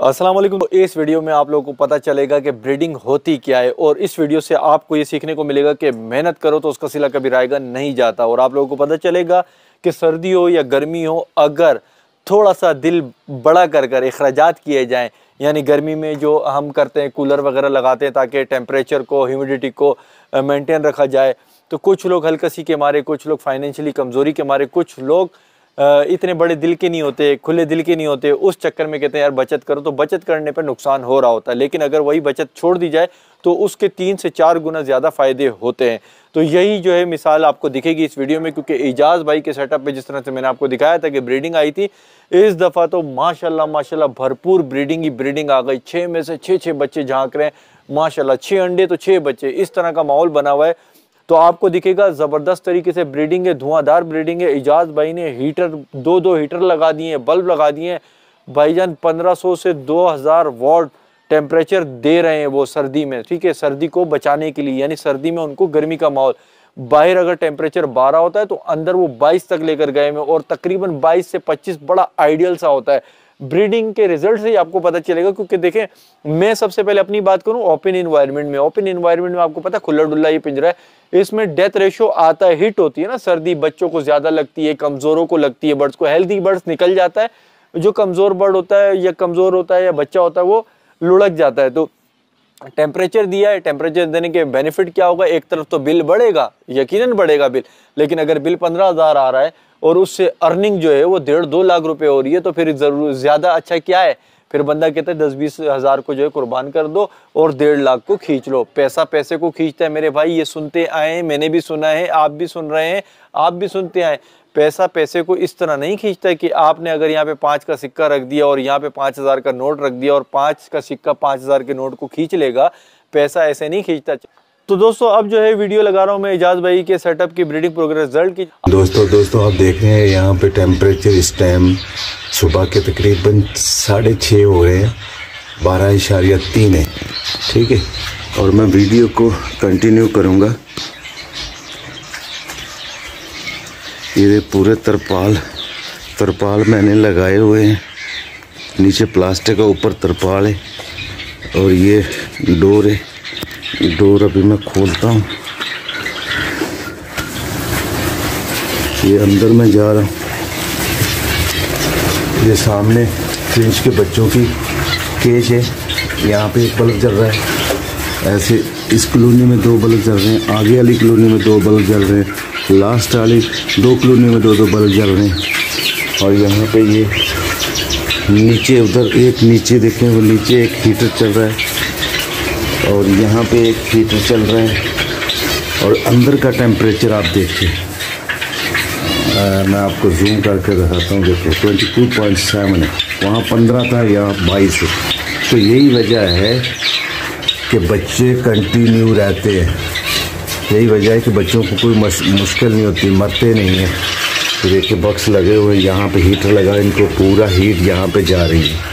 अस्सलाम वालेकुम। तो इस वीडियो में आप लोगों को पता चलेगा कि ब्रीडिंग होती क्या है और इस वीडियो से आपको ये सीखने को मिलेगा कि मेहनत करो तो उसका सिला कभी रायगा नहीं जाता। और आप लोगों को पता चलेगा कि सर्दी हो या गर्मी हो, अगर थोड़ा सा दिल बड़ा कर अखराजात किए जाएँ, यानी गर्मी में जो हम करते हैं कूलर वगैरह लगाते हैं ताकि टेम्परेचर को, ह्यूमिडिटी को मेंटेन रखा जाए, तो कुछ लोग हल्कसी के मारे, कुछ लोग फाइनेंशियली कमज़ोरी के मारे, कुछ लोग इतने बड़े दिल के नहीं होते, खुले दिल के नहीं होते, उस चक्कर में कहते हैं यार बचत करो, तो बचत करने पर नुकसान हो रहा होता है। लेकिन अगर वही बचत छोड़ दी जाए तो उसके 3 से 4 गुना ज़्यादा फ़ायदे होते हैं। तो यही जो है मिसाल आपको दिखेगी इस वीडियो में, क्योंकि एजाज़ भाई के सेटअप पे जिस तरह से मैंने आपको दिखाया था कि ब्रीडिंग आई थी, इस दफ़ा तो माशाल्लाह भरपूर ब्रीडिंग ही ब्रीडिंग आ गई। 6 में से 6 बच्चे झांक रहे हैं माशाल्लाह, 6 अंडे तो 6 बच्चे, इस तरह का माहौल बना हुआ है। तो आपको दिखेगा ज़बरदस्त तरीके से ब्रीडिंग है, धुआंधार ब्रीडिंग है। एजाज भाई ने हीटर 2 हीटर लगा दिए, बल्ब लगा दिए भाईजान। 1500 से 2000 वाट टेम्परेचर दे रहे हैं वो सर्दी में, ठीक है, सर्दी को बचाने के लिए, यानी सर्दी में उनको गर्मी का माहौल। बाहर अगर टेम्परेचर 12 होता है तो अंदर वो 22 तक लेकर गए हैं, और तकरीबन 22 से 25 बड़ा आइडियल सा होता है। ब्रीडिंग के रिजल्ट से ही आपको पता चलेगा, क्योंकि देखें मैं सबसे पहले अपनी बात करूं ओपन इन्वायरमेंट में आपको पता है खुला डुल्ला ये पिंजरा है, इसमें डेथ रेशो आता है, हिट होती है ना, सर्दी बच्चों को ज्यादा लगती है, कमजोरों को लगती है, बर्ड्स को। हेल्दी बर्ड्स निकल जाता है, जो कमजोर बर्ड होता है या कमजोर होता है या बच्चा होता है वो लुढ़क जाता है। तो टेम्परेचर दिया है, टेम्परेचर देने के बेनिफिट क्या होगा, एक तरफ तो बिल बढ़ेगा, यकीनन बढ़ेगा बिल, लेकिन अगर बिल 15,000 आ रहा है और उससे अर्निंग जो है वो 1.5-2 लाख रुपए हो रही है, तो फिर जरूर ज्यादा अच्छा क्या है, फिर बंदा कहता है 10-20 हज़ार को जो है कुर्बान कर दो और 1.5 लाख को खींच लो। पैसा पैसे को खींचता है मेरे भाई, ये सुनते आए, मैंने भी सुना है, आप भी सुन रहे हैं, आप भी सुनते आए। पैसा पैसे को इस तरह नहीं खींचता है कि आपने अगर यहाँ पे 5 का सिक्का रख दिया और यहाँ पे 5,000 का नोट रख दिया और 5 का सिक्का 5,000 के नोट को खींच लेगा, पैसा ऐसे नहीं खींचता। तो दोस्तों अब जो है वीडियो लगा रहा हूँ मैं एजाज भाई के सेटअप की ब्रीडिंग प्रोग्रेस रिजल्ट की। दोस्तों आप देख रहे हैं यहाँ पे टेम्परेचर इस टाइम सुबह के तकरीबन 6:30 हो रहे हैं, 12.3 है, ठीक है। और मैं वीडियो को कंटिन्यू करूँगा। ये पूरे तरपाल मैंने लगाए हुए हैं, नीचे प्लास्टिक का, ऊपर तरपाल है, और ये डोर है। डोर अभी मैं खोलता हूँ, ये अंदर मैं जा रहा हूँ। ये सामने फिंच के बच्चों की केज है, यहाँ पे एक बल्ब जल रहा है, ऐसे इस कॉलोनी में 2 बल्ब जल रहे हैं, आगे वाली कॉलोनी में 2 बल्ब जल रहे हैं, लास्ट वाली 2 कॉलोनी में 2 बल्ब जल रहे हैं। और यहाँ पे ये नीचे, उधर एक नीचे देखें, वो नीचे एक हीटर चल रहा है और यहाँ पे एक हीटर चल रहा है। और अंदर का टेम्परेचर आप देखिए, मैं आपको जूम करके दिखाता हूँ। देखो 22.7 है, वहाँ 15 था, यहाँ 22 है। तो यही वजह है कि बच्चे कंटिन्यू रहते हैं, यही वजह है कि बच्चों को कोई मुश्किल नहीं होती, मरते नहीं हैं। तो देखिए बॉक्स लगे हुए, यहाँ पे हीटर लगा, इनको पूरा हीट यहाँ पे जा रही है।